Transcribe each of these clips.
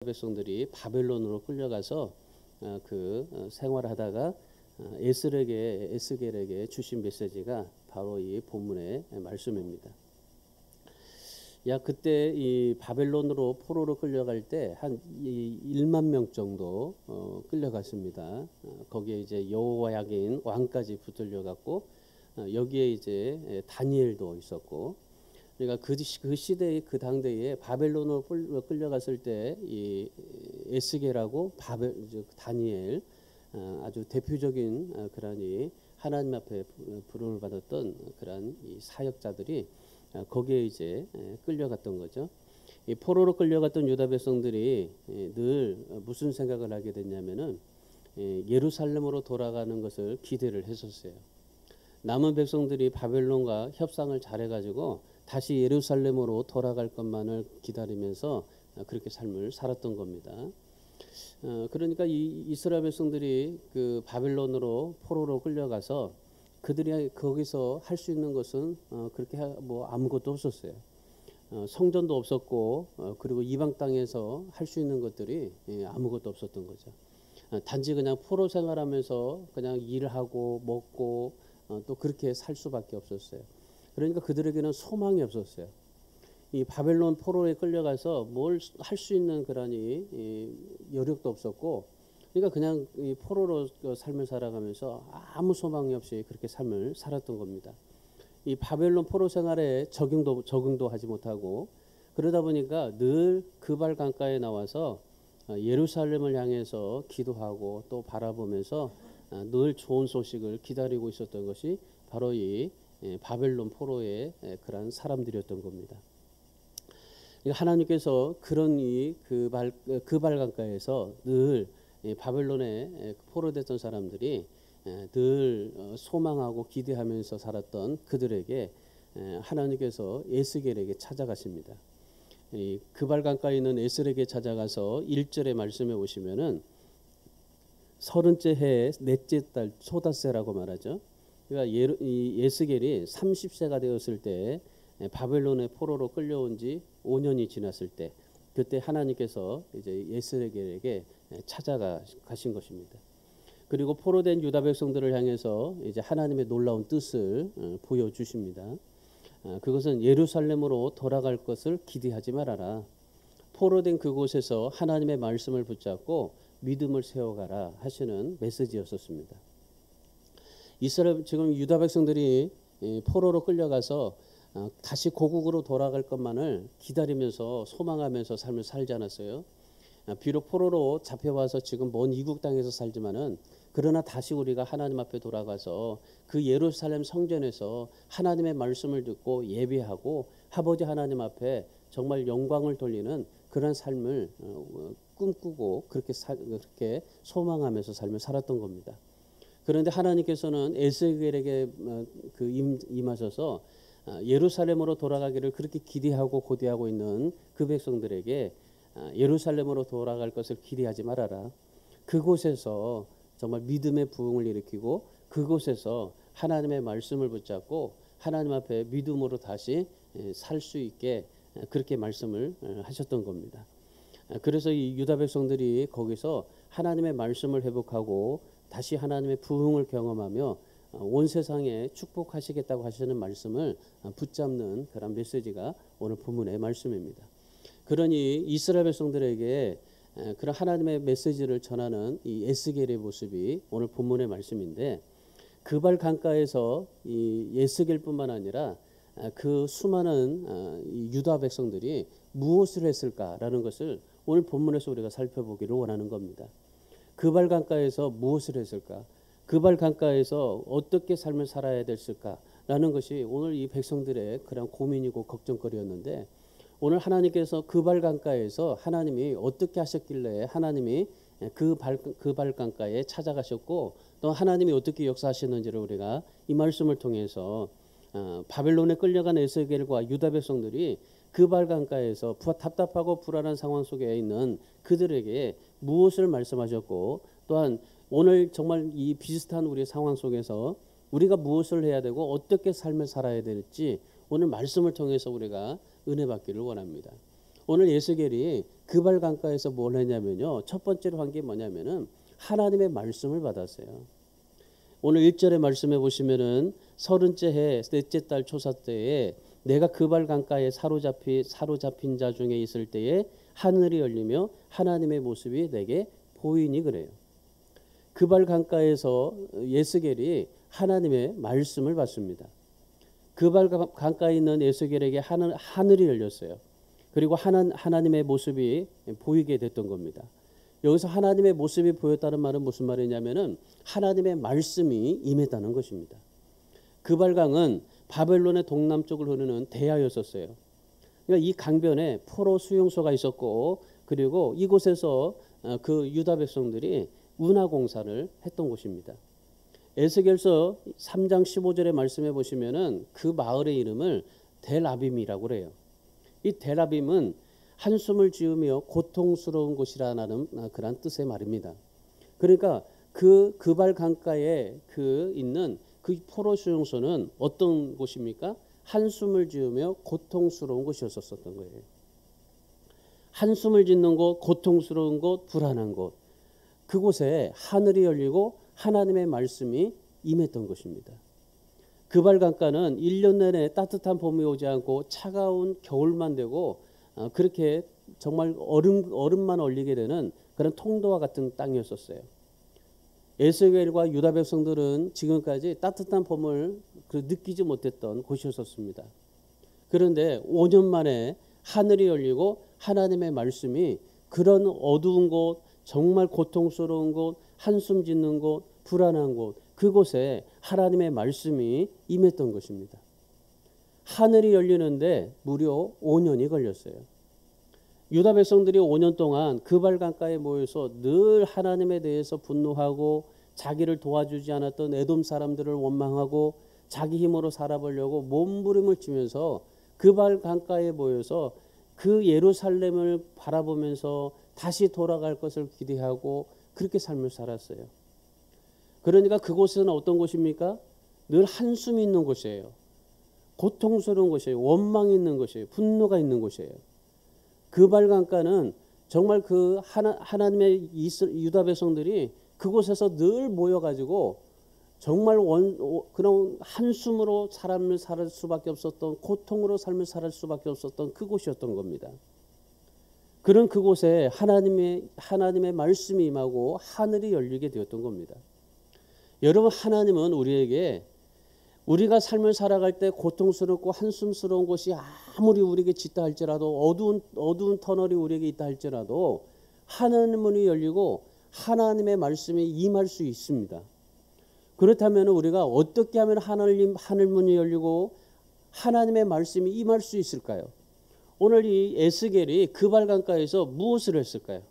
백성들이 바벨론으로 끌려가서 생활하다가 에스겔에게 주신 메시지가 바로 이 본문의 말씀입니다. 그때 이 바벨론으로 포로로 끌려갈 때 한 1만 명 정도 끌려갔습니다. 거기에 이제 여호야긴 왕까지 붙들려 갔고 여기에 이제 다니엘도 있었고, 그러니까 그 시대의 그 당대에 바벨론으로 끌려갔을 때 이 에스겔하고 다니엘, 아주 대표적인 그런 이 하나님 앞에 부름을 받았던 그런 이 사역자들이 거기에 이제 끌려갔던 거죠. 이 포로로 끌려갔던 유다 백성들이 늘 무슨 생각을 하게 됐냐면은 예루살렘으로 돌아가는 것을 기대를 했었어요. 남은 백성들이 바벨론과 협상을 잘해가지고 다시 예루살렘으로 돌아갈 것만을 기다리면서 그렇게 삶을 살았던 겁니다. 그러니까 이 이스라엘 백성들이 그 바벨론으로 포로로 끌려가서 그들이 거기서 할 수 있는 것은 그렇게 뭐 아무것도 없었어요. 성전도 없었고 그리고 이방 땅에서 할 수 있는 것들이 아무것도 없었던 거죠. 단지 그냥 포로 생활하면서 그냥 일하고 먹고 또 그렇게 살 수밖에 없었어요. 그러니까 그들에게는 소망이 없었어요. 이 바벨론 포로에 끌려가서 뭘 할 수 있는 그런 이 여력도 없었고, 그러니까 그냥 이 포로로 삶을 살아가면서 아무 소망이 없이 그렇게 삶을 살았던 겁니다. 이 바벨론 포로 생활에 적응도 하지 못하고, 그러다 보니까 늘 그발 강가에 나와서 예루살렘을 향해서 기도하고 또 바라보면서 늘 좋은 소식을 기다리고 있었던 것이 바로 이 바벨론 포로의 그런 사람들이었던 겁니다. 하나님께서 그런 그발 강가에서 늘 바벨론에 포로됐던 사람들이 늘 소망하고 기대하면서 살았던 그들에게 하나님께서 에스겔에게 찾아가십니다. 그발 강가에 있는 에스겔에게 찾아가서 1절의 말씀에 오시면은 30째 해 넷째 달 소닷새라고 말하죠. 그러니까 이 에스겔이 30세가 되었을 때 바벨론의 포로로 끌려온 지 5년이 지났을 때, 그때 하나님께서 이제 에스겔에게 찾아가신 것입니다. 그리고 포로된 유다 백성들을 향해서 이제 하나님의 놀라운 뜻을 보여주십니다. 그것은 예루살렘으로 돌아갈 것을 기대하지 말아라. 포로된 그곳에서 하나님의 말씀을 붙잡고 믿음을 세워가라 하시는 메시지였었습니다. 지금 유다 백성들이 포로로 끌려가서 다시 고국으로 돌아갈 것만을 기다리면서 소망하면서 삶을 살지 않았어요. 비록 포로로 잡혀와서 지금 먼 이국 땅에서 살지만은, 그러나 다시 우리가 하나님 앞에 돌아가서 그 예루살렘 성전에서 하나님의 말씀을 듣고 예배하고 아버지 하나님 앞에 정말 영광을 돌리는 그런 삶을 꿈꾸고 그렇게 소망하면서 삶을 살았던 겁니다. 그런데 하나님께서는 에스겔에게 임하셔서 예루살렘으로 돌아가기를 그렇게 기대하고 고대하고 있는 그 백성들에게 예루살렘으로 돌아갈 것을 기대하지 말아라. 그곳에서 정말 믿음의 부흥을 일으키고 그곳에서 하나님의 말씀을 붙잡고 하나님 앞에 믿음으로 다시 살 수 있게 그렇게 말씀을 하셨던 겁니다. 그래서 이 유다 백성들이 거기서 하나님의 말씀을 회복하고 다시 하나님의 부흥을 경험하며 온 세상에 축복하시겠다고 하시는 말씀을 붙잡는 그런 메시지가 오늘 본문의 말씀입니다. 그러니 이스라엘 백성들에게 그런 하나님의 메시지를 전하는 이 에스겔의 모습이 오늘 본문의 말씀인데, 그발 강가에서 이 에스겔뿐만 아니라 그 수많은 이 유다 백성들이 무엇을 했을까라는 것을 오늘 본문에서 우리가 살펴보기를 원하는 겁니다. 그발 강가에서 무엇을 했을까? 그발 강가에서 어떻게 삶을 살아야 됐을까라는 것이 오늘 이 백성들의 그런 고민이고 걱정거리였는데, 오늘 하나님께서 그발 강가에서 하나님이 어떻게 하셨길래 하나님이 그발 강가에 찾아가셨고 또 하나님이 어떻게 역사하시는지를 우리가 이 말씀을 통해서 바벨론에 끌려간 에스겔과 유다 백성들이 그발 강가에서 답답하고 불안한 상황 속에 있는 그들에게 무엇을 말씀하셨고, 또한 오늘 정말 이 비슷한 우리 상황 속에서 우리가 무엇을 해야 되고 어떻게 삶을 살아야 될지 오늘 말씀을 통해서 우리가 은혜 받기를 원합니다. 오늘 예수겔이 그발 강가에서 뭘 했냐면요. 첫 번째로 한 게 뭐냐면은 하나님의 말씀을 받았어요. 오늘 1절의 말씀해 보시면은 30째 해 넷째 달 초사 때에 내가 그발 강가에 사로잡힌 자 중에 있을 때에 하늘이 열리며 하나님의 모습이 내게 보이니 그래요. 그발 강가에서 예스겔이 하나님의 말씀을 받습니다. 그발 강가에 있는 예스겔에게 하늘이 열렸어요. 그리고 하나님의 모습이 보이게 됐던 겁니다. 여기서 하나님의 모습이 보였다는 말은 무슨 말이냐면은 하나님의 말씀이 임했다는 것입니다. 그발강은 바벨론의 동남쪽을 흐르는 대하였었어요. 그러니까 이 강변에 포로 수용소가 있었고 그리고 이곳에서 그 유다 백성들이 운하 공사를 했던 곳입니다. 에스겔서 3장 15절의 말씀해 보시면은 그 마을의 이름을 델아빔이라고 그래요. 이 델아빔은 한숨을 지으며 고통스러운 곳이라는 그런 뜻의 말입니다. 그러니까 그 그발 강가에 있는 그 포로 수용소는 어떤 곳입니까? 한숨을 지으며 고통스러운 곳이었었던 거예요. 한숨을 짓는 곳, 고통스러운 곳, 불안한 곳. 그곳에 하늘이 열리고 하나님의 말씀이 임했던 것입니다. 그발 강가는 1년 내내 따뜻한 봄이 오지 않고 차가운 겨울만 되고 그렇게 정말 얼음만 얼리게 되는 그런 통도와 같은 땅이었었어요. 에스겔과 유다 백성들은 지금까지 따뜻한 봄을 느끼지 못했던 곳이었습니다. 그런데 5년 만에 하늘이 열리고 하나님의 말씀이 그런 어두운 곳, 정말 고통스러운 곳, 한숨 짓는 곳, 불안한 곳, 그곳에 하나님의 말씀이 임했던 것입니다. 하늘이 열리는데 무려 5년이 걸렸어요. 유다 백성들이 5년 동안 그발 강가에 모여서 늘 하나님에 대해서 분노하고 자기를 도와주지 않았던 에돔 사람들을 원망하고 자기 힘으로 살아보려고 몸부림을 치면서 그발 강가에 모여서 그 예루살렘을 바라보면서 다시 돌아갈 것을 기대하고 그렇게 삶을 살았어요. 그러니까 그곳은 어떤 곳입니까? 늘 한숨이 있는 곳이에요. 고통스러운 곳이에요. 원망이 있는 곳이에요. 분노가 있는 곳이에요. 그발 강가는 정말 그 하나님의 유다 백성들이 그곳에서 늘 모여가지고 정말 그런 한숨으로 삶을 살 수밖에 없었던, 고통으로 삶을 살 수밖에 없었던 그곳이었던 겁니다. 그런 그곳에 하나님의 말씀이 임하고 하늘이 열리게 되었던 겁니다. 여러분, 하나님은 우리에게 우리가 삶을 살아갈 때 고통스럽고 한숨스러운 곳이 아무리 우리에게 짙다 할지라도 어두운 터널이 우리에게 있다 할지라도 하나님의 문이 열리고 하나님의 말씀이 임할 수 있습니다. 그렇다면 우리가 어떻게 하면 하늘 문이 열리고 하나님의 말씀이 임할 수 있을까요? 오늘 이 에스겔이 그발 강가에서 무엇을 했을까요?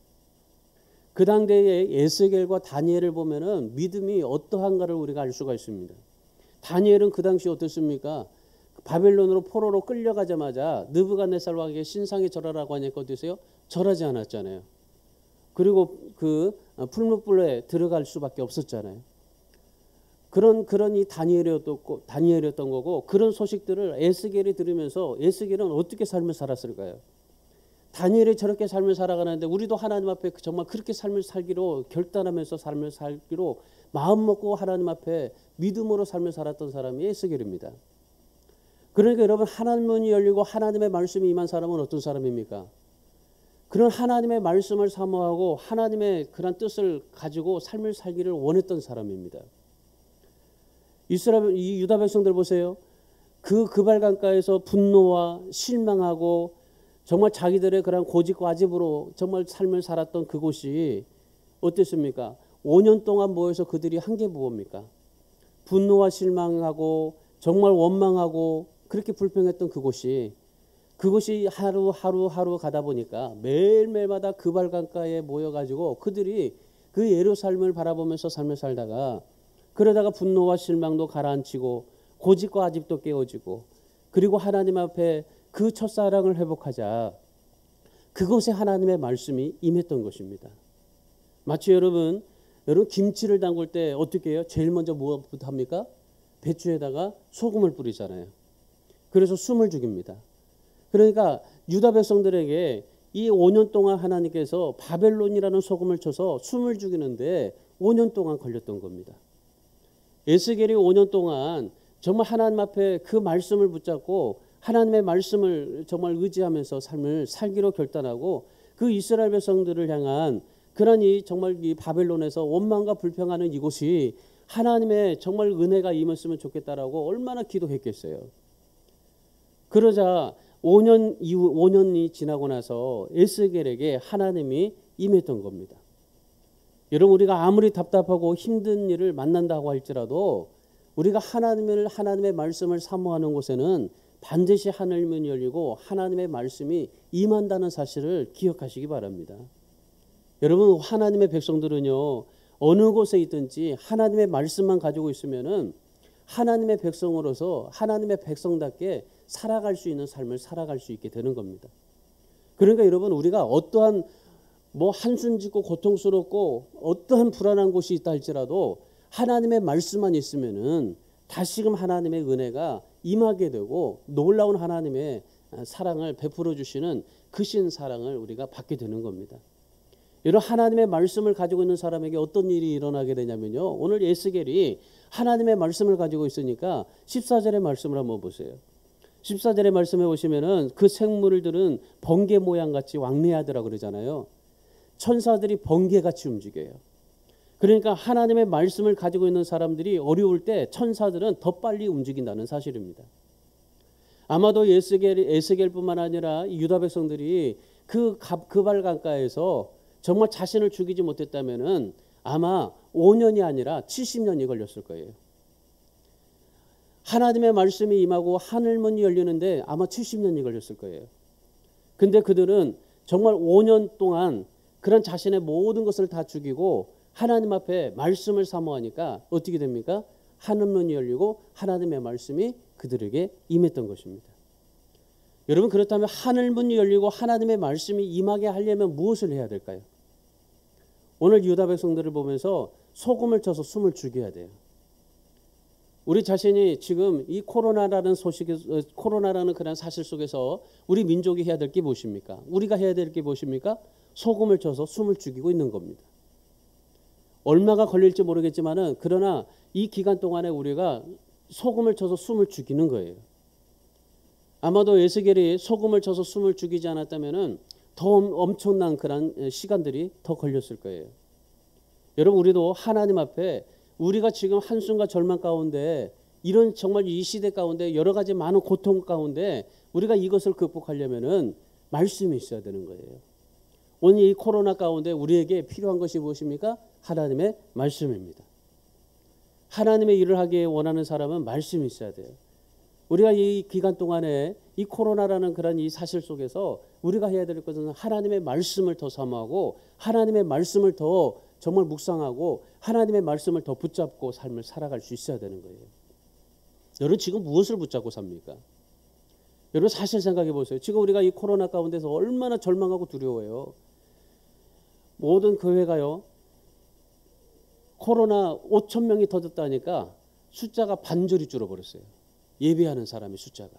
그 당대에 에스겔과 다니엘을 보면은 믿음이 어떠한가를 우리가 알 수가 있습니다. 다니엘은 그 당시 어떻습니까? 바벨론으로 포로로 끌려가자마자 느부갓네살 왕에게 신상에 절하라고 하니까 어떠세요? 절하지 않았잖아요. 그리고 그 풀무불에 들어갈 수밖에 없었잖아요. 그런 이 다니엘이었던 거고, 그런 소식들을 에스겔이 들으면서 에스겔은 어떻게 삶을 살았을까요? 다니엘이 저렇게 삶을 살아가는데 우리도 하나님 앞에 정말 그렇게 삶을 살기로 결단하면서 삶을 살기로 마음 먹고 하나님 앞에 믿음으로 삶을 살았던 사람이 에스겔입니다. 그러니까 여러분, 하나님 문이 열리고 하나님의 말씀이 임한 사람은 어떤 사람입니까? 그런 하나님의 말씀을 사모하고 하나님의 그런 뜻을 가지고 삶을 살기를 원했던 사람입니다. 이 유다 백성들 보세요. 그발 강가에서 분노와 실망하고 정말 자기들의 그런 고집과 아집으로 정말 삶을 살았던 그곳이 어땠습니까? 5년 동안 모여서 그들이 한 게 무엇입니까? 분노와 실망하고 정말 원망하고 그렇게 불평했던 그곳이 하루 가다 보니까 매일매일마다 그발 강가에 모여가지고 그들이 그 예루살렘을 바라보면서 삶을 살다가 그러다가 분노와 실망도 가라앉히고 고집과 아집도 깨어지고 그리고 하나님 앞에 그 첫사랑을 회복하자 그곳에 하나님의 말씀이 임했던 것입니다. 마치 여러분 김치를 담글 때 어떻게 해요? 제일 먼저 무엇부터 합니까? 배추에다가 소금을 뿌리잖아요. 그래서 숨을 죽입니다. 그러니까 유다 백성들에게 이 5년 동안 하나님께서 바벨론이라는 소금을 쳐서 숨을 죽이는데 5년 동안 걸렸던 겁니다. 에스겔이 5년 동안 정말 하나님 앞에 그 말씀을 붙잡고 하나님의 말씀을 정말 의지하면서 삶을 살기로 결단하고 그 이스라엘 백성들을 향한 그런 이 정말 이 바벨론에서 원망과 불평하는 이곳이 하나님의 정말 은혜가 임했으면 좋겠다라고 얼마나 기도했겠어요. 그러자 5년이 지나고 나서 에스겔에게 하나님이 임했던 겁니다. 여러분, 우리가 아무리 답답하고 힘든 일을 만난다고 할지라도 우리가 하나님의 말씀을 사모하는 곳에는 반드시 하늘문이 열리고 하나님의 말씀이 임한다는 사실을 기억하시기 바랍니다. 여러분, 하나님의 백성들은요, 어느 곳에 있든지 하나님의 말씀만 가지고 있으면은 하나님의 백성으로서 하나님의 백성답게 살아갈 수 있는 삶을 살아갈 수 있게 되는 겁니다. 그러니까 여러분, 우리가 어떠한 한숨 짓고 고통스럽고 어떠한 불안한 곳이 있다 할지라도 하나님의 말씀만 있으면은 다시금 하나님의 은혜가 임하게 되고 놀라운 하나님의 사랑을 베풀어 주시는 크신 사랑을 우리가 받게 되는 겁니다. 이런 하나님의 말씀을 가지고 있는 사람에게 어떤 일이 일어나게 되냐면요, 오늘 에스겔이 하나님의 말씀을 가지고 있으니까 14절의 말씀을 한번 보세요. 14절의 말씀에 보시면은 그 생물들은 번개 모양같이 왕래하더라 그러잖아요. 천사들이 번개같이 움직여요. 그러니까 하나님의 말씀을 가지고 있는 사람들이 어려울 때 천사들은 더 빨리 움직인다는 사실입니다. 아마도 에스겔뿐만 아니라 유다 백성들이 그 그발 강가에서 정말 자신을 죽이지 못했다면은 아마 5년이 아니라 70년이 걸렸을 거예요. 하나님의 말씀이 임하고 하늘문이 열리는데 아마 70년이 걸렸을 거예요. 근데 그들은 정말 5년 동안 그런 자신의 모든 것을 다 죽이고 하나님 앞에 말씀을 사모하니까 어떻게 됩니까? 하늘문이 열리고 하나님의 말씀이 그들에게 임했던 것입니다. 여러분, 그렇다면 하늘문이 열리고 하나님의 말씀이 임하게 하려면 무엇을 해야 될까요? 오늘 유다 백성들을 보면서 소금을 쳐서 숨을 죽여야 돼요. 우리 자신이 지금 이 코로나라는 그런 사실 속에서 우리 민족이 해야 될 게 무엇입니까? 우리가 해야 될 게 무엇입니까? 소금을 쳐서 숨을 죽이고 있는 겁니다. 얼마가 걸릴지 모르겠지만은 그러나 이 기간 동안에 우리가 소금을 쳐서 숨을 죽이는 거예요. 아마도 에스겔이 소금을 쳐서 숨을 죽이지 않았다면은 더 엄청난 그런 시간들이 더 걸렸을 거예요. 여러분, 우리도 하나님 앞에 우리가 지금 한숨과 절망 가운데 이런 정말 이 시대 가운데 여러 가지 많은 고통 가운데 우리가 이것을 극복하려면은 말씀이 있어야 되는 거예요. 오늘 이 코로나 가운데 우리에게 필요한 것이 무엇입니까? 하나님의 말씀입니다. 하나님의 일을 하기에 원하는 사람은 말씀이 있어야 돼요. 우리가 이 기간 동안에 이 코로나라는 그런 이 사실 속에서 우리가 해야 될 것은 하나님의 말씀을 더 사모하고 하나님의 말씀을 더 정말 묵상하고 하나님의 말씀을 더 붙잡고 삶을 살아갈 수 있어야 되는 거예요. 여러분, 지금 무엇을 붙잡고 삽니까? 여러분, 사실 생각해 보세요. 지금 우리가 이 코로나 가운데서 얼마나 절망하고 두려워요. 모든 교회가요, 코로나 5천 명이 터졌다니까 숫자가 반절이 줄어버렸어요. 예배하는 사람의 숫자가.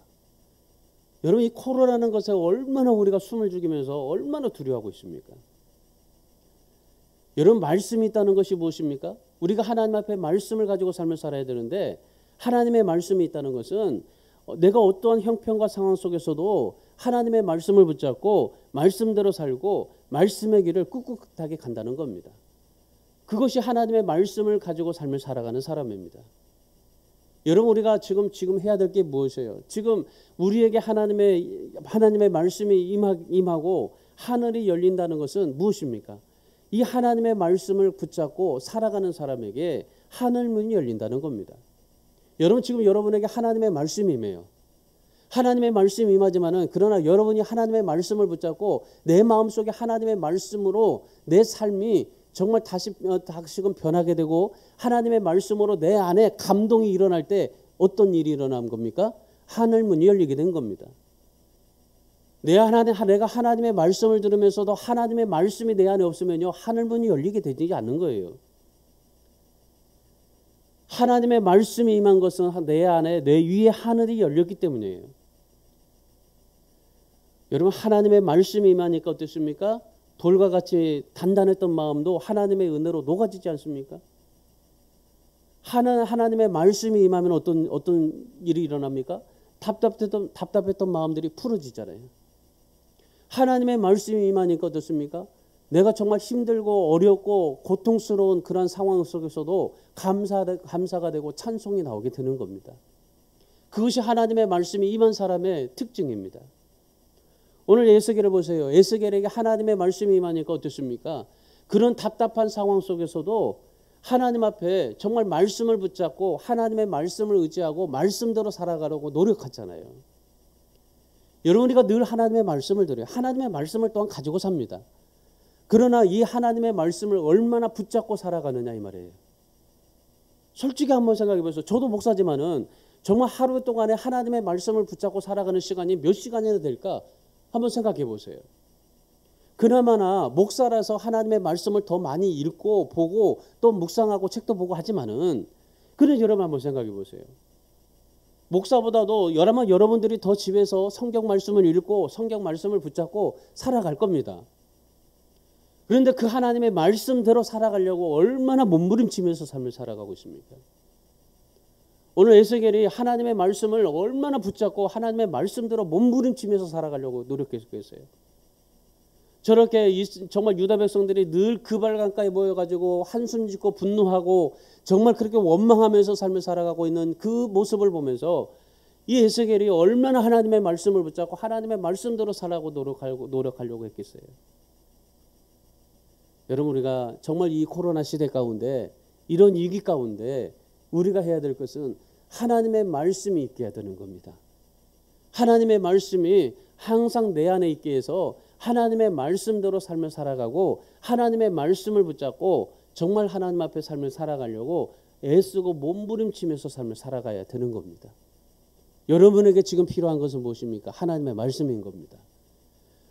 여러분, 이 코로나라는 것에 얼마나 우리가 숨을 죽이면서 얼마나 두려워하고 있습니까? 여러분, 말씀이 있다는 것이 무엇입니까? 우리가 하나님 앞에 말씀을 가지고 삶을 살아야 되는데 하나님의 말씀이 있다는 것은 내가 어떠한 형편과 상황 속에서도 하나님의 말씀을 붙잡고 말씀대로 살고 말씀의 길을 꿋꿋하게 간다는 겁니다. 그것이 하나님의 말씀을 가지고 삶을 살아가는 사람입니다. 여러분, 우리가 지금 해야 될 게 무엇이에요? 지금 우리에게 하나님의 말씀이 임하고 하늘이 열린다는 것은 무엇입니까? 이 하나님의 말씀을 붙잡고 살아가는 사람에게 하늘문이 열린다는 겁니다. 여러분, 지금 여러분에게 하나님의 말씀이 임해요. 하나님의 말씀이 임하지만은 그러나 여러분이 하나님의 말씀을 붙잡고 내 마음속에 하나님의 말씀으로 내 삶이 정말 다시금 변하게 되고 하나님의 말씀으로 내 안에 감동이 일어날 때 어떤 일이 일어난 겁니까? 하늘문이 열리게 된 겁니다. 내가 하나님의 말씀을 들으면서도 하나님의 말씀이 내 안에 없으면요, 하늘문이 열리게 되지 않는 거예요. 하나님의 말씀이 임한 것은 내 안에 내 위에 하늘이 열렸기 때문이에요. 여러분 하나님의 말씀이 임하니까 어떻습니까? 돌과 같이 단단했던 마음도 하나님의 은혜로 녹아지지 않습니까? 하나님의 말씀이 임하면 어떤 일이 일어납니까? 답답했던 마음들이 풀어지잖아요. 하나님의 말씀이 임하니까 어떻습니까? 내가 정말 힘들고 어렵고 고통스러운 그런 상황 속에서도 감사가 되고 찬송이 나오게 되는 겁니다. 그것이 하나님의 말씀이 임한 사람의 특징입니다. 오늘 에스겔을 보세요. 에스겔에게 하나님의 말씀이 임하니까 어떻습니까? 그런 답답한 상황 속에서도 하나님 앞에 정말 말씀을 붙잡고 하나님의 말씀을 의지하고 말씀대로 살아가려고 노력하잖아요. 여러분 우리가 늘 하나님의 말씀을 드려요. 하나님의 말씀을 또한 가지고 삽니다. 그러나 이 하나님의 말씀을 얼마나 붙잡고 살아가느냐 이 말이에요. 솔직히 한번 생각해 보세요. 저도 목사지만은 정말 하루 동안에 하나님의 말씀을 붙잡고 살아가는 시간이 몇 시간이나 될까? 한번 생각해 보세요. 그나마나 목사라서 하나님의 말씀을 더 많이 읽고 보고 또 묵상하고 책도 보고 하지만은 그런 여러분 한번 생각해 보세요. 목사보다도 여러분들이 더 집에서 성경 말씀을 읽고 성경 말씀을 붙잡고 살아갈 겁니다. 그런데 그 하나님의 말씀대로 살아가려고 얼마나 몸부림치면서 삶을 살아가고 있습니까? 오늘 에스겔이 하나님의 말씀을 얼마나 붙잡고 하나님의 말씀대로 몸부림치면서 살아가려고 노력했겠어요. 저렇게 정말 유다 백성들이 늘 그발강가에 모여가지고 한숨 짓고 분노하고 정말 그렇게 원망하면서 삶을 살아가고 있는 그 모습을 보면서 이 에스겔이 얼마나 하나님의 말씀을 붙잡고 하나님의 말씀대로 살아가고 노력하려고 했겠어요. 여러분 우리가 정말 이 코로나 시대 가운데 이런 위기 가운데 우리가 해야 될 것은 하나님의 말씀이 있게 해야 되는 겁니다. 하나님의 말씀이 항상 내 안에 있게 해서 하나님의 말씀대로 삶을 살아가고 하나님의 말씀을 붙잡고 정말 하나님 앞에 삶을 살아가려고 애쓰고 몸부림치면서 삶을 살아가야 되는 겁니다. 여러분에게 지금 필요한 것은 무엇입니까? 하나님의 말씀인 겁니다.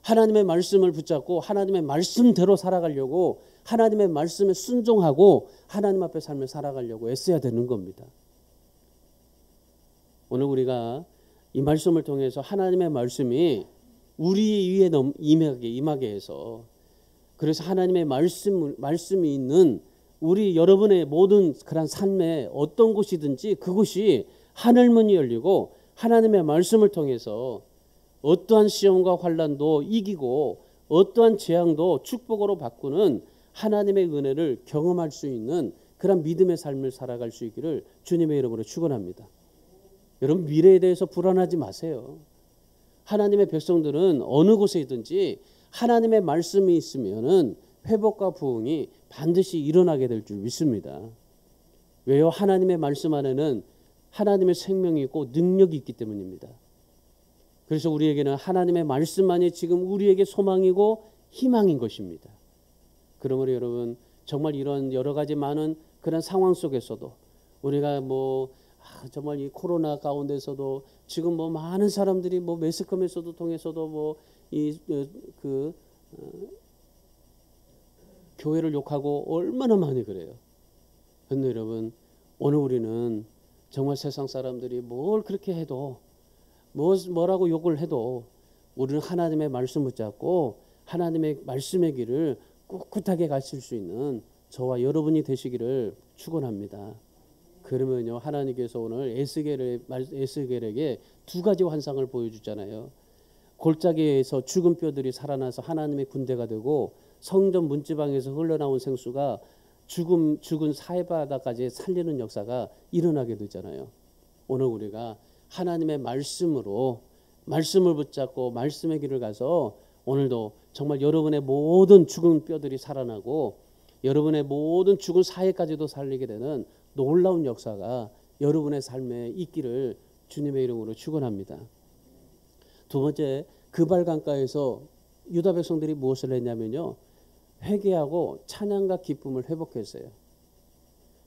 하나님의 말씀을 붙잡고 하나님의 말씀대로 살아가려고 하나님의 말씀에 순종하고 하나님 앞에 삶을 살아가려고 애써야 되는 겁니다. 오늘 우리가 이 말씀을 통해서 하나님의 말씀이 우리 위에 임하게 해서 그래서 하나님의 말씀이 있는 우리 여러분의 모든 그런 삶에 어떤 곳이든지 그곳이 하늘문이 열리고 하나님의 말씀을 통해서 어떠한 시험과 환난도 이기고 어떠한 재앙도 축복으로 바꾸는 하나님의 은혜를 경험할 수 있는 그런 믿음의 삶을 살아갈 수 있기를 주님의 이름으로 축원합니다. 여러분 미래에 대해서 불안하지 마세요. 하나님의 백성들은 어느 곳에 있든지 하나님의 말씀이 있으면은 회복과 부흥이 반드시 일어나게 될 줄 믿습니다. 왜요? 하나님의 말씀 안에는 하나님의 생명이 있고 능력이 있기 때문입니다. 그래서 우리에게는 하나님의 말씀만이 지금 우리에게 소망이고 희망인 것입니다. 그러므로 여러분 정말 이런 여러 가지 많은 그런 상황 속에서도 우리가 정말 이 코로나 가운데서도 지금 많은 사람들이 매스컴에서도 통해서도 교회를 욕하고 얼마나 많이 그래요. 그런데 여러분 오늘 우리는 정말 세상 사람들이 뭘 그렇게 해도 뭐라고 욕을 해도 우리는 하나님의 말씀 붙잡고 하나님의 말씀의 길을 꿋꿋하게 가실 수 있는 저와 여러분이 되시기를 축원합니다. 그러면요 하나님께서 오늘 에스겔에게 두 가지 환상을 보여주잖아요. 골짜기에서 죽은 뼈들이 살아나서 하나님의 군대가 되고 성전 문지방에서 흘러나온 생수가 죽은 사해바다까지 살리는 역사가 일어나게 되잖아요. 오늘 우리가 하나님의 말씀을 붙잡고 말씀의 길을 가서 오늘도 정말 여러분의 모든 죽은 뼈들이 살아나고 여러분의 모든 죽은 사해까지도 살리게 되는 놀라운 역사가 여러분의 삶에 있기를 주님의 이름으로 축원합니다. 두 번째, 그발강가에서 유다 백성들이 무엇을 했냐면요, 회개하고 찬양과 기쁨을 회복했어요.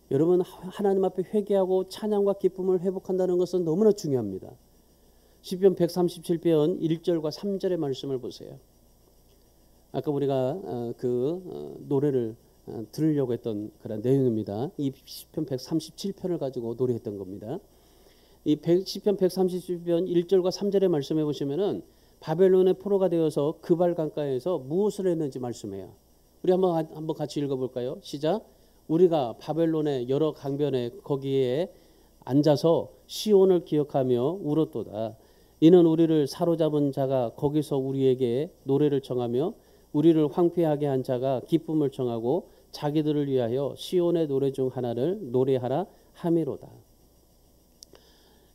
여러분 하나님 앞에 회개하고 찬양과 기쁨을 회복한다는 것은 너무나 중요합니다. 시편 137편 1절과 3절의 말씀을 보세요. 아까 우리가 노래를 들으려고 했던 그런 내용입니다. 이 시편 137편을 가지고 노래했던 겁니다. 이 시편 137편 1절과 3절의 말씀해 보시면은 바벨론의 포로가 되어서 그발 강가에서 무엇을 했는지 말씀해요. 우리 한번 같이 읽어볼까요? 시작. 우리가 바벨론의 여러 강변에 거기에 앉아서 시온을 기억하며 울었도다. 이는 우리를 사로잡은 자가 거기서 우리에게 노래를 청하며 우리를 황폐하게 한 자가 기쁨을 청하고 자기들을 위하여 시온의 노래 중 하나를 노래하라 함이로다.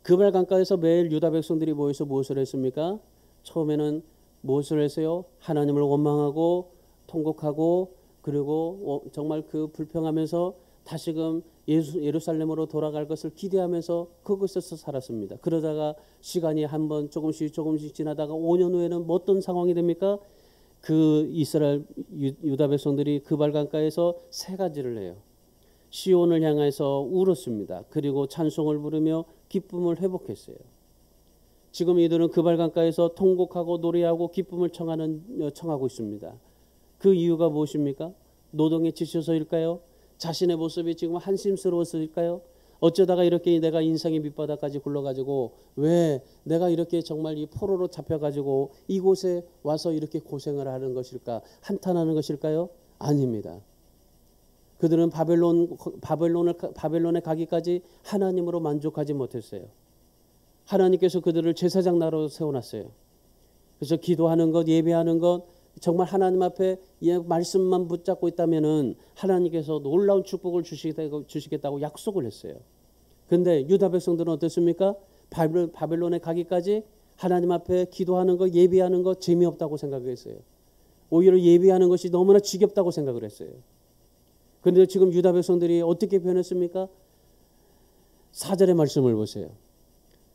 그발 강가에서 매일 유다 백성들이 모여서 무엇을 했습니까? 처음에는 무엇을 했어요? 하나님을 원망하고 통곡하고 그리고 정말 그 불평하면서 다시금 예루살렘으로 돌아갈 것을 기대하면서 그곳에서 살았습니다. 그러다가 시간이 한번 조금씩 지나다가 5년 후에는 어떤 상황이 됩니까? 그 이스라엘 유다 백성들이 그발 강가에서 세 가지를 해요. 시온을 향해서 울었습니다. 그리고 찬송을 부르며 기쁨을 회복했어요. 지금 이들은 그발 강가에서 통곡하고 노래하고 기쁨을 청하고 있습니다. 그 이유가 무엇입니까? 노동에 지쳐서일까요? 자신의 모습이 지금 한심스러워서일까요? 어쩌다가 이렇게 내가 인생의 밑바닥까지 굴러가지고 왜 내가 이렇게 정말 이 포로로 잡혀가지고 이곳에 와서 이렇게 고생을 하는 것일까? 한탄하는 것일까요? 아닙니다. 그들은 바벨론에 가기까지 하나님으로 만족하지 못했어요. 하나님께서 그들을 제사장 나라로 세워놨어요. 그래서 기도하는 것, 예배하는 것, 정말 하나님 앞에 말씀만 붙잡고 있다면은 하나님께서 놀라운 축복을 주시겠다고 약속을 했어요. 그런데 유다 백성들은 어떻습니까? 바벨론에 가기까지 하나님 앞에 기도하는 것, 예배하는 것 재미없다고 생각했어요. 오히려 예배하는 것이 너무나 지겹다고 생각을 했어요. 그런데 지금 유다 백성들이 어떻게 변했습니까? 4절의 말씀을 보세요.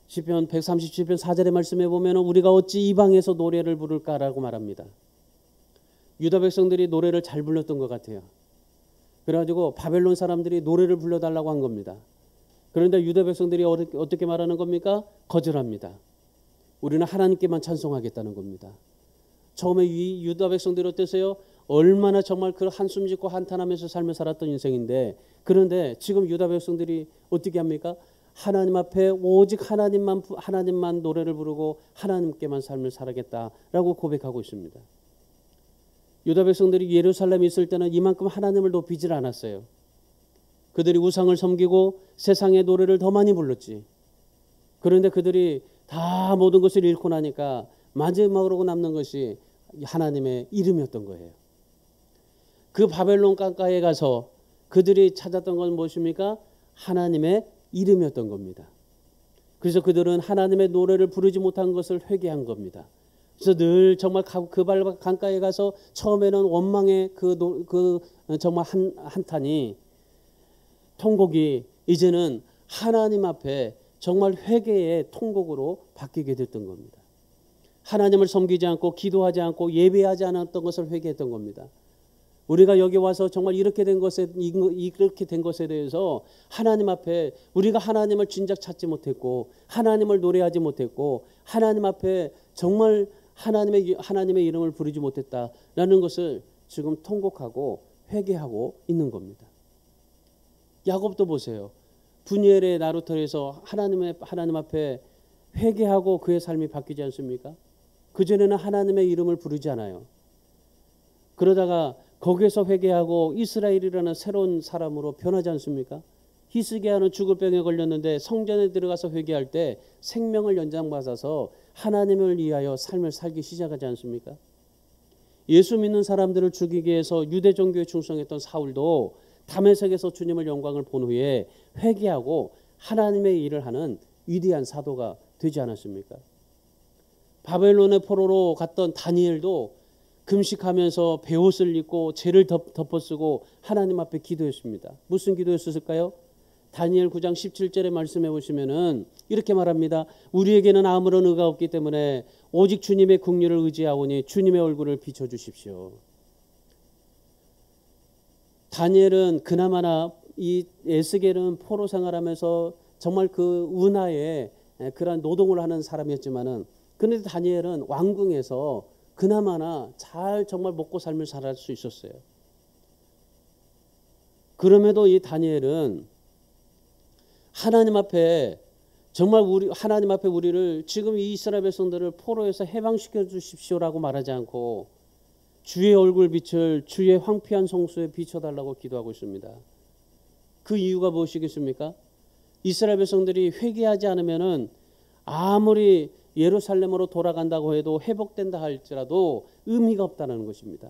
시편 137편 4절의 말씀에 보면 우리가 어찌 이방에서 노래를 부를까라고 말합니다. 유다 백성들이 노래를 잘 불렀던 것 같아요. 그래가지고 바벨론 사람들이 노래를 불러달라고 한 겁니다. 그런데 유다 백성들이 어떻게 말하는 겁니까? 거절합니다. 우리는 하나님께만 찬송하겠다는 겁니다. 처음에 이 유다 백성들이 어땠어요? 얼마나 정말 그 한숨 짓고 한탄하면서 삶을 살았던 인생인데, 그런데 지금 유다 백성들이 어떻게 합니까? 하나님 앞에 오직 하나님만 노래를 부르고 하나님께만 삶을 살아겠다라고 고백하고 있습니다. 유다 백성들이 예루살렘에 있을 때는 이만큼 하나님을 높이질 않았어요. 그들이 우상을 섬기고 세상의 노래를 더 많이 불렀지. 그런데 그들이 다 모든 것을 잃고 나니까 마지막으로 남는 것이 하나님의 이름이었던 거예요. 그 바벨론 강가에 가서 그들이 찾았던 건 무엇입니까? 하나님의 이름이었던 겁니다. 그래서 그들은 하나님의 노래를 부르지 못한 것을 회개한 겁니다. 그래서 늘 정말 그발 강가에 가서 처음에는 원망의 정말 한탄이 통곡이 이제는 하나님 앞에 정말 회개의 통곡으로 바뀌게 됐던 겁니다. 하나님을 섬기지 않고 기도하지 않고 예배하지 않았던 것을 회개했던 겁니다. 우리가 여기 와서 정말 이렇게 된 것에 대해서 하나님 앞에 우리가 하나님을 진작 찾지 못했고 하나님을 노래하지 못했고 하나님 앞에 정말 하나님의 이름을 부르지 못했다라는 것을 지금 통곡하고 회개하고 있는 겁니다. 야곱도 보세요. 분이엘의 나루터에서 하나님 앞에 회개하고 그의 삶이 바뀌지 않습니까? 그전에는 하나님의 이름을 부르지 않아요. 그러다가 거기에서 회개하고 이스라엘이라는 새로운 사람으로 변하지 않습니까? 히스기야는 죽을 병에 걸렸는데 성전에 들어가서 회개할 때 생명을 연장받아서 하나님을 위하여 삶을 살기 시작하지 않습니까? 예수 믿는 사람들을 죽이기 위해서 유대 종교에 충성했던 사울도 다메섹에서 주님의 영광을 본 후에 회개하고 하나님의 일을 하는 위대한 사도가 되지 않았습니까? 바벨론의 포로로 갔던 다니엘도 금식하면서 베옷을 입고 죄를 덮어쓰고 하나님 앞에 기도했습니다. 무슨 기도였을까요? 다니엘 9장 17절의 말씀해 보시면은 이렇게 말합니다. 우리에게는 아무런 의가 없기 때문에 오직 주님의 긍휼을 의지하오니 주님의 얼굴을 비춰주십시오. 다니엘은 그나마나 이 에스겔은 포로 생활하면서 정말 그 운하에 그런 노동을 하는 사람이었지만은 그런데 다니엘은 왕궁에서 그나마나 잘 정말 먹고 삶을 살 수 있었어요. 그럼에도 이 다니엘은 하나님 앞에 정말 우리 하나님 앞에 우리를 지금 이 이스라엘 백성들을 포로에서 해방시켜 주십시오라고 말하지 않고 주의 얼굴 빛을 주의 황폐한 성소에 비춰달라고 기도하고 있습니다. 그 이유가 무엇이겠습니까? 이스라엘 백성들이 회개하지 않으면은 아무리 예루살렘으로 돌아간다고 해도 회복된다 할지라도 의미가 없다는 것입니다.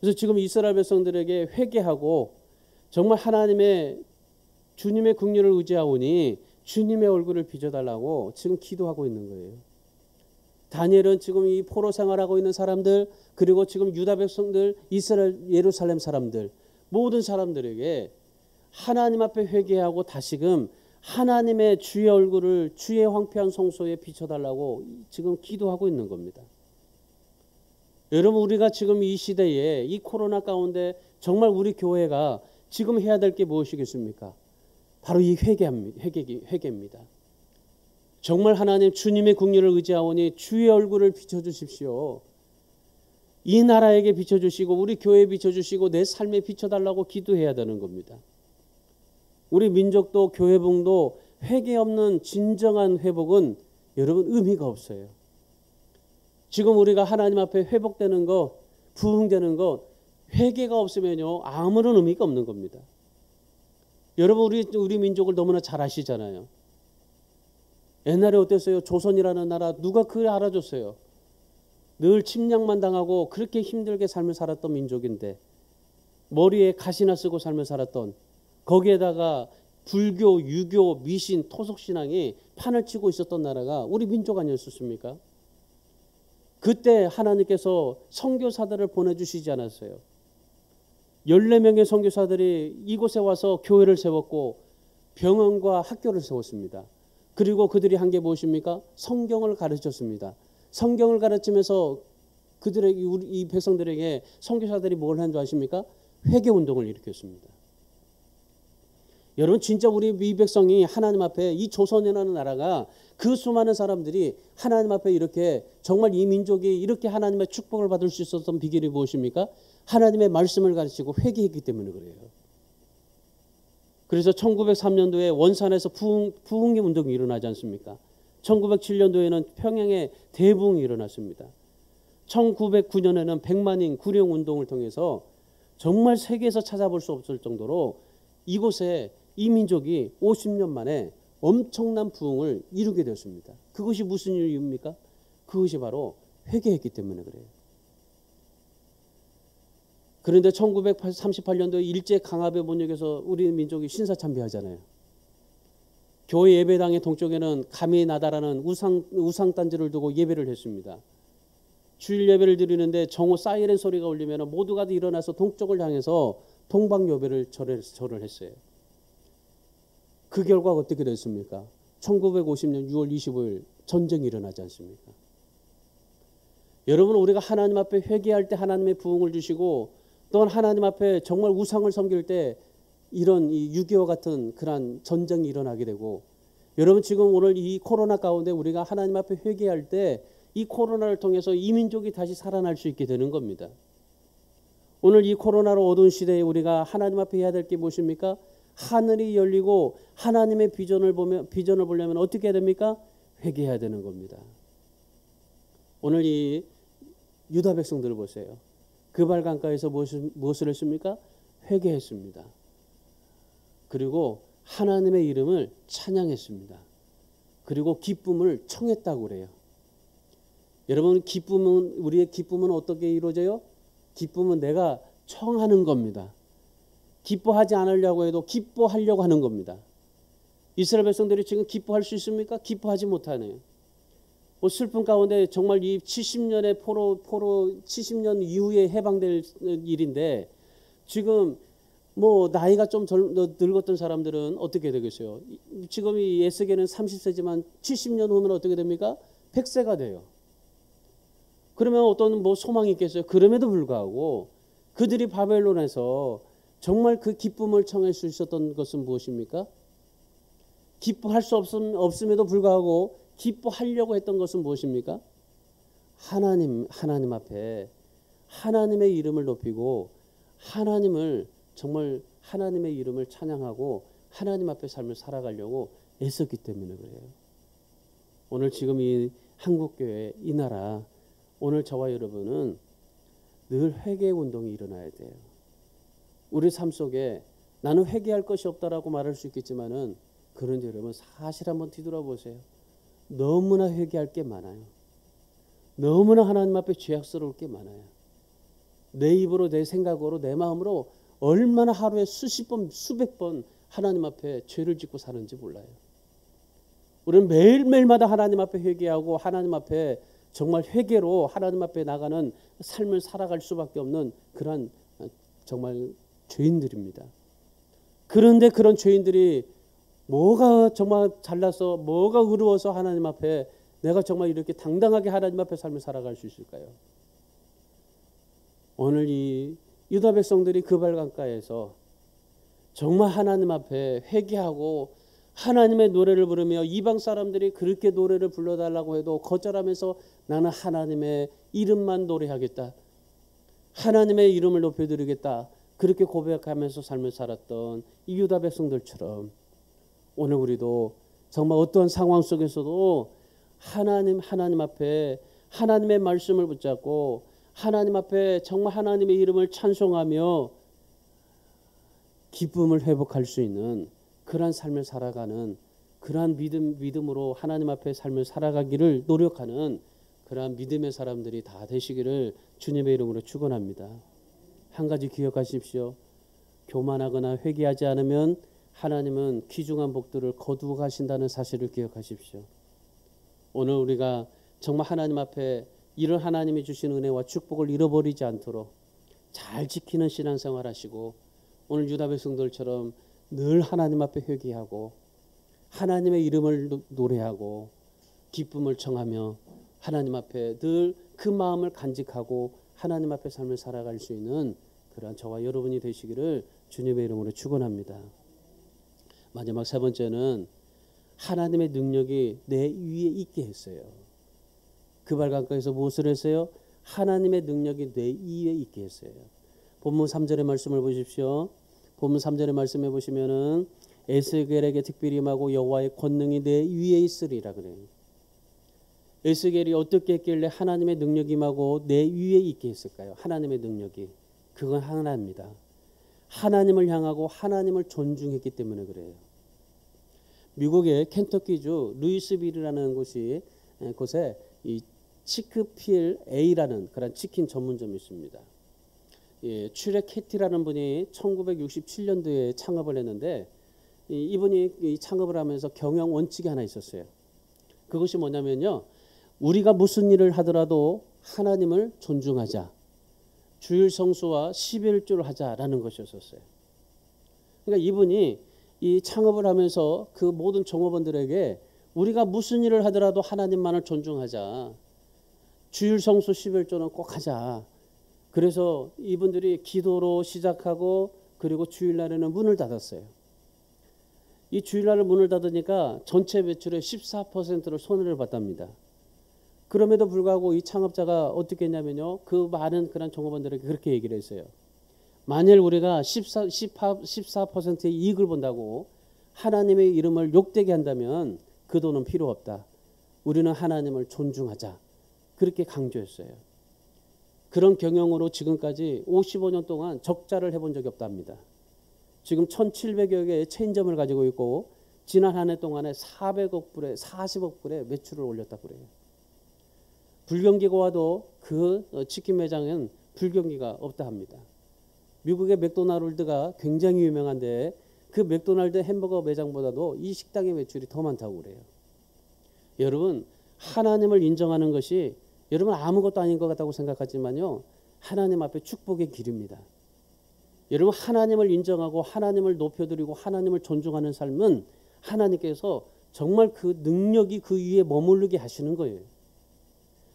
그래서 지금 이스라엘 백성들에게 회개하고 정말 하나님의 주님의 긍휼을 의지하오니 주님의 얼굴을 비춰달라고 지금 기도하고 있는 거예요. 다니엘은 지금 이 포로 생활하고 있는 사람들, 그리고 지금 유다 백성들, 이스라엘 예루살렘 사람들, 모든 사람들에게 하나님 앞에 회개하고 다시금 하나님의 주의 얼굴을 주의 황폐한 성소에 비춰달라고 지금 기도하고 있는 겁니다. 여러분, 우리가 지금 이 시대에 이 코로나 가운데 정말 우리 교회가 지금 해야 될 게 무엇이겠습니까? 바로 이 회개입니다. 정말 하나님 주님의 긍휼을 의지하오니 주의 얼굴을 비춰주십시오. 이 나라에게 비춰주시고 우리 교회에 비춰주시고 내 삶에 비춰달라고 기도해야 되는 겁니다. 우리 민족도 교회봉도 회개 없는 진정한 회복은 여러분 의미가 없어요. 지금 우리가 하나님 앞에 회복되는 것, 부흥되는 것, 회개가 없으면요 아무런 의미가 없는 겁니다. 여러분 우리 민족을 너무나 잘 아시잖아요. 옛날에 어땠어요? 조선이라는 나라 누가 그걸 알아줬어요? 늘 침략만 당하고 그렇게 힘들게 삶을 살았던 민족인데 머리에 가시나 쓰고 삶을 살았던 거기에다가 불교, 유교, 미신, 토속신앙이 판을 치고 있었던 나라가 우리 민족 아니었습니까? 그때 하나님께서 선교사들을 보내주시지 않았어요. 14명의 선교사들이 이곳에 와서 교회를 세웠고 병원과 학교를 세웠습니다. 그리고 그들이 한 게 무엇입니까? 성경을 가르쳤습니다. 성경을 가르치면서 그들에게 이 백성들에게 선교사들이 뭘 한 줄 아십니까? 회개 운동을 일으켰습니다. 여러분 진짜 우리 이 백성이 하나님 앞에 이 조선이라는 나라가 그 수많은 사람들이 하나님 앞에 이렇게 정말 이 민족이 이렇게 하나님의 축복을 받을 수 있었던 비결이 무엇입니까? 하나님의 말씀을 가르치고 회개했기 때문에 그래요. 그래서 1903년도에 원산에서 부흥의 운동이 일어나지 않습니까? 1907년도에는 평양에 대부흥이 일어났습니다. 1909년에는 백만인 구령 운동을 통해서 정말 세계에서 찾아볼 수 없을 정도로 이곳에 이 민족이 50년 만에 엄청난 부흥을 이루게 되었습니다. 그것이 무슨 이유입니까? 그것이 바로 회개했기 때문에 그래요. 그런데 1938년도에 일제강압의 본역에서 우리 민족이 신사참배하잖아요. 교회 예배당의 동쪽에는 가미나다라는 우상단지를 두고 예배를 했습니다. 주일 예배를 드리는데 정오 사이렌 소리가 울리면 모두가 일어나서 동쪽을 향해서 동방요배를 절을 했어요. 그 결과가 어떻게 됐습니까? 1950년 6월 25일 전쟁이 일어나지 않습니까? 여러분 우리가 하나님 앞에 회개할 때 하나님의 부흥을 주시고 또한 하나님 앞에 정말 우상을 섬길 때 이런 이 6.25 같은 그런 전쟁이 일어나게 되고 여러분 지금 오늘 이 코로나 가운데 우리가 하나님 앞에 회개할 때 이 코로나를 통해서 이 민족이 다시 살아날 수 있게 되는 겁니다. 오늘 이 코로나로 어두운 시대에 우리가 하나님 앞에 해야 될 게 무엇입니까? 하늘이 열리고 하나님의 비전을 보려면 어떻게 해야 됩니까? 회개해야 되는 겁니다. 오늘 이 유다 백성들을 보세요. 그발 강가에서 무엇을 했습니까? 회개했습니다. 그리고 하나님의 이름을 찬양했습니다. 그리고 기쁨을 청했다고 그래요. 여러분 우리의 기쁨은 어떻게 이루어져요? 기쁨은 내가 청하는 겁니다. 기뻐하지 않으려고 해도 기뻐하려고 하는 겁니다. 이스라엘 백성들이 지금 기뻐할 수 있습니까? 기뻐하지 못하네요. 슬픔 가운데 정말 이 70년의 포로 70년 이후에 해방될 일인데 지금 나이가 좀 늙었던 사람들은 어떻게 되겠어요? 지금 이 에스겔은 30세지만 70년 후면 어떻게 됩니까? 100세가 돼요. 그러면 어떤 소망이 있겠어요? 그럼에도 불구하고 그들이 바벨론에서 정말 그 기쁨을 청할 수 있었던 것은 무엇입니까? 기뻐할 수 없음에도 불구하고 기뻐하려고 했던 것은 무엇입니까? 하나님 앞에 하나님의 이름을 높이고 하나님을 정말 하나님의 이름을 찬양하고 하나님 앞에 삶을 살아가려고 애썼기 때문에 그래요. 오늘 지금 이 한국교회, 이 나라, 오늘 저와 여러분은 늘 회개 운동이 일어나야 돼요. 우리 삶 속에 나는 회개할 것이 없다라고 말할 수 있겠지만은, 그런데 여러분 사실 한번 뒤돌아보세요. 너무나 회개할 게 많아요. 너무나 하나님 앞에 죄악스러울 게 많아요. 내 입으로, 내 생각으로, 내 마음으로 얼마나 하루에 수십 번, 수백 번 하나님 앞에 죄를 짓고 사는지 몰라요. 우리는 매일매일마다 하나님 앞에 회개하고 하나님 앞에 정말 회개로 하나님 앞에 나가는 삶을 살아갈 수밖에 없는 그런 정말 죄인들입니다. 그런데 그런 죄인들이 뭐가 정말 잘나서, 뭐가 의로워서 하나님 앞에 내가 정말 이렇게 당당하게 하나님 앞에 삶을 살아갈 수 있을까요? 오늘 이 유다 백성들이 그 발강가에서 정말 하나님 앞에 회개하고 하나님의 노래를 부르며, 이방 사람들이 그렇게 노래를 불러달라고 해도 거절하면서 나는 하나님의 이름만 노래하겠다, 하나님의 이름을 높여드리겠다, 그렇게 고백하면서 삶을 살았던 이 유다 백성들처럼 오늘 우리도 정말 어떠한 상황 속에서도 하나님 앞에 하나님의 말씀을 붙잡고 하나님 앞에 정말 하나님의 이름을 찬송하며 기쁨을 회복할 수 있는 그러한 삶을 살아가는, 그러한 믿음으로 하나님 앞에 삶을 살아가기를 노력하는 그러한 믿음의 사람들이 다 되시기를 주님의 이름으로 축원합니다. 한 가지 기억하십시오. 교만하거나 회개하지 않으면 하나님은 귀중한 복들을 거두어 가신다는 사실을 기억하십시오. 오늘 우리가 정말 하나님 앞에 이런 하나님이 주신 은혜와 축복을 잃어버리지 않도록 잘 지키는 신앙생활 하시고, 오늘 유다 백성들처럼 늘 하나님 앞에 회개하고 하나님의 이름을 노래하고 기쁨을 청하며 하나님 앞에 늘 그 마음을 간직하고 하나님 앞에 삶을 살아갈 수 있는 그러한 저와 여러분이 되시기를 주님의 이름으로 축원합니다. 마지막 세 번째는 하나님의 능력이 내 위에 있게 했어요. 그 발강가에서 무엇을 했어요? 하나님의 능력이 내 위에 있게 했어요. 본문 3절의 말씀을 보십시오. 본문 3절의 말씀해 보시면은 에스겔에게 특별히 임하고 여호와의 권능이 내 위에 있으리라 그래요. 에스겔이 어떻게 했길래 하나님의 능력이 임하고 내 위에 있게 했을까요? 하나님의 능력이, 그건 하나입니다. 하나님을 향하고 하나님을 존중했기 때문에 그래요. 미국의 켄터키주 루이스빌이라는 곳에 이 치크필 A라는 그런 치킨 전문점이 있습니다. 추레 캐티라는 분이 1967년도에 창업을 했는데, 이분이 창업을 하면서 경영 원칙이 하나 있었어요. 그것이 뭐냐면요, 우리가 무슨 일을 하더라도 하나님을 존중하자, 주일 성수와 11조를 하자라는 것이었어요. 그러니까 이분이 이 창업을 하면서 그 모든 종업원들에게 우리가 무슨 일을 하더라도 하나님만을 존중하자, 주일 성수 11조는 꼭 하자. 그래서 이분들이 기도로 시작하고, 그리고 주일날에는 문을 닫았어요. 이 주일날 문을 닫으니까 전체 매출의 14%를 손해를 봤답니다. 그럼에도 불구하고 이 창업자가 어떻게 했냐면요, 그 많은 그런 종업원들에게 그렇게 얘기를 했어요. 만일 우리가 14%의 이익을 본다고 하나님의 이름을 욕되게 한다면 그 돈은 필요 없다. 우리는 하나님을 존중하자. 그렇게 강조했어요. 그런 경영으로 지금까지 55년 동안 적자를 해본 적이 없답니다. 지금 1,700여 개의 체인점을 가지고 있고, 지난 한 해 동안에 400억 불에 40억 불의 매출을 올렸다고 그래요. 불경기가 와도 그 치킨 매장은 불경기가 없다 합니다. 미국의 맥도날드가 굉장히 유명한데 그 맥도날드 햄버거 매장보다도 이 식당의 매출이 더 많다고 그래요. 여러분, 하나님을 인정하는 것이 여러분 아무것도 아닌 것 같다고 생각하지만요, 하나님 앞에 축복의 길입니다. 여러분, 하나님을 인정하고 하나님을 높여드리고 하나님을 존중하는 삶은 하나님께서 정말 그 능력이 그 위에 머무르게 하시는 거예요.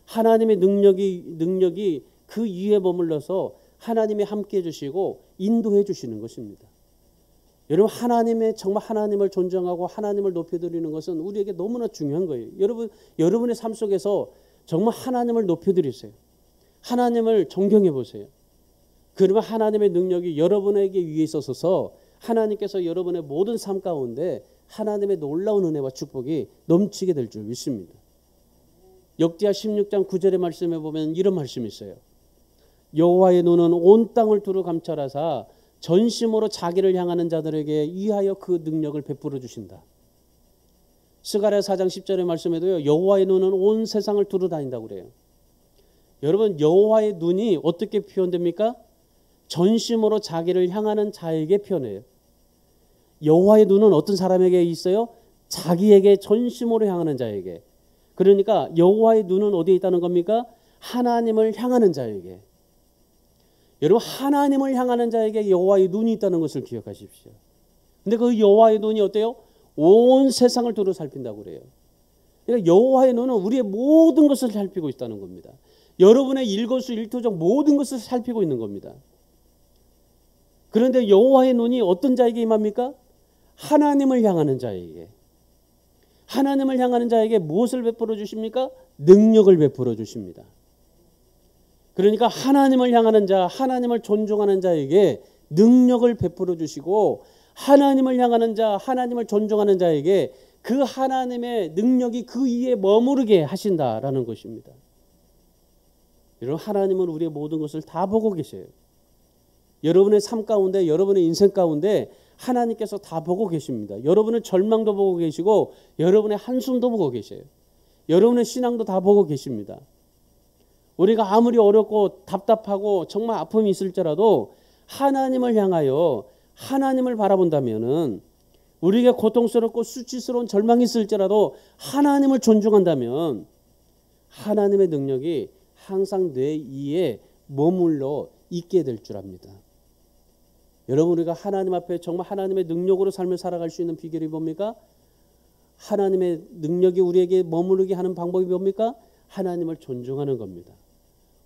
하나님의 능력이 그 위에 머물러서 하나님이 함께해 주시고 인도해 주시는 것입니다. 여러분, 정말 하나님을 존중하고 하나님을 높여드리는 것은 우리에게 너무나 중요한 거예요. 여러분의 삶 속에서 정말 하나님을 높여드리세요. 하나님을 존경해 보세요. 그러면 하나님의 능력이 여러분에게 위에 있어서 하나님께서 여러분의 모든 삶 가운데 하나님의 놀라운 은혜와 축복이 넘치게 될 줄 믿습니다. 역대하 16장 9절의 말씀에 보면 이런 말씀이 있어요. 여호와의 눈은 온 땅을 두루 감찰하사 전심으로 자기를 향하는 자들에게 위하여 그 능력을 베풀어 주신다. 스가랴 4장 10절의 말씀에도요. 여호와의 눈은 온 세상을 두루 다닌다고 그래요. 여러분 여호와의 눈이 어떻게 표현됩니까? 전심으로 자기를 향하는 자에게 표현해요. 여호와의 눈은 어떤 사람에게 있어요? 자기에게 전심으로 향하는 자에게. 그러니까 여호와의 눈은 어디에 있다는 겁니까? 하나님을 향하는 자에게. 여러분 하나님을 향하는 자에게 여호와의 눈이 있다는 것을 기억하십시오. 근데 그 여호와의 눈이 어때요? 온 세상을 두루 살핀다고 그래요. 그러니까 여호와의 눈은 우리의 모든 것을 살피고 있다는 겁니다. 여러분의 일거수일투족 모든 것을 살피고 있는 겁니다. 그런데 여호와의 눈이 어떤 자에게 임합니까? 하나님을 향하는 자에게. 하나님을 향하는 자에게 무엇을 베풀어 주십니까? 능력을 베풀어 주십니다. 그러니까 하나님을 향하는 자, 하나님을 존중하는 자에게 능력을 베풀어 주시고 하나님을 향하는 자, 하나님을 존중하는 자에게 그 하나님의 능력이 그 위에 머무르게 하신다라는 것입니다. 여러분 하나님은 우리의 모든 것을 다 보고 계세요. 여러분의 삶 가운데 여러분의 인생 가운데 하나님께서 다 보고 계십니다. 여러분의 절망도 보고 계시고 여러분의 한숨도 보고 계세요. 여러분의 신앙도 다 보고 계십니다. 우리가 아무리 어렵고 답답하고 정말 아픔이 있을지라도 하나님을 향하여 하나님을 바라본다면은 우리에게 고통스럽고 수치스러운 절망이 있을지라도 하나님을 존중한다면 하나님의 능력이 항상 내 위에 머물러 있게 될 줄 압니다. 여러분 우리가 하나님 앞에 정말 하나님의 능력으로 삶을 살아갈 수 있는 비결이 뭡니까? 하나님의 능력이 우리에게 머무르게 하는 방법이 뭡니까? 하나님을 존중하는 겁니다.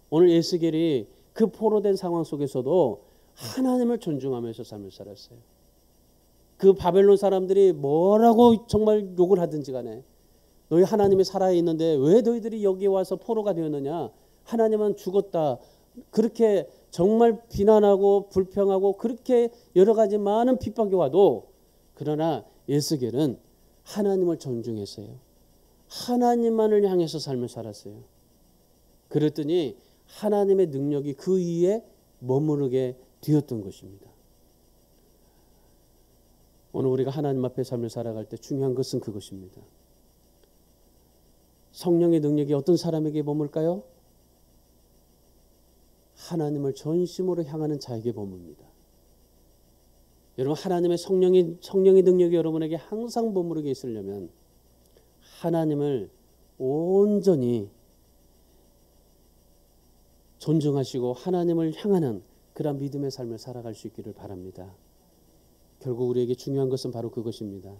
오늘 에스겔이 그 포로된 상황 속에서도 하나님을 존중하면서 삶을 살았어요. 그 바벨론 사람들이 뭐라고 정말 욕을 하든지 간에 너희 하나님이 살아있는데 왜 너희들이 여기 와서 포로가 되었느냐? 하나님은 죽었다. 그렇게 정말 비난하고 불평하고 그렇게 여러 가지 많은 핍박이 와도 그러나 에스겔은 하나님을 존중했어요. 하나님만을 향해서 삶을 살았어요. 그랬더니 하나님의 능력이 그 위에 머무르게 되었던 것입니다. 오늘 우리가 하나님 앞에 삶을 살아갈 때 중요한 것은 그것입니다. 성령의 능력이 어떤 사람에게 머물까요? 하나님을 전심으로 향하는 자에게 머뭅니다. 여러분 하나님의 성령의 능력이 여러분에게 항상 머무르게 있으려면 하나님을 온전히 존중하시고 하나님을 향하는 그런 믿음의 삶을 살아갈 수 있기를 바랍니다. 결국 우리에게 중요한 것은 바로 그것입니다.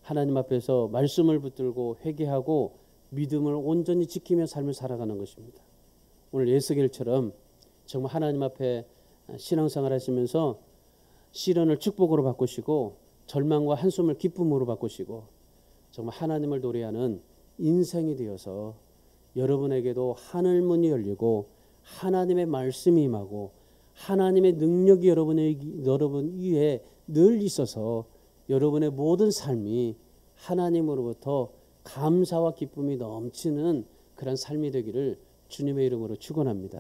하나님 앞에서 말씀을 붙들고 회개하고 믿음을 온전히 지키며 삶을 살아가는 것입니다. 오늘 에스겔처럼 정말 하나님 앞에 신앙생활 하시면서 시련을 축복으로 바꾸시고 절망과 한숨을 기쁨으로 바꾸시고 정말 하나님을 노래하는 인생이 되어서 여러분에게도 하늘문이 열리고 하나님의 말씀이 임하고 하나님의 능력이 여러분 위에 늘 있어서 여러분의 모든 삶이 하나님으로부터 감사와 기쁨이 넘치는 그런 삶이 되기를 주님의 이름으로 축원합니다.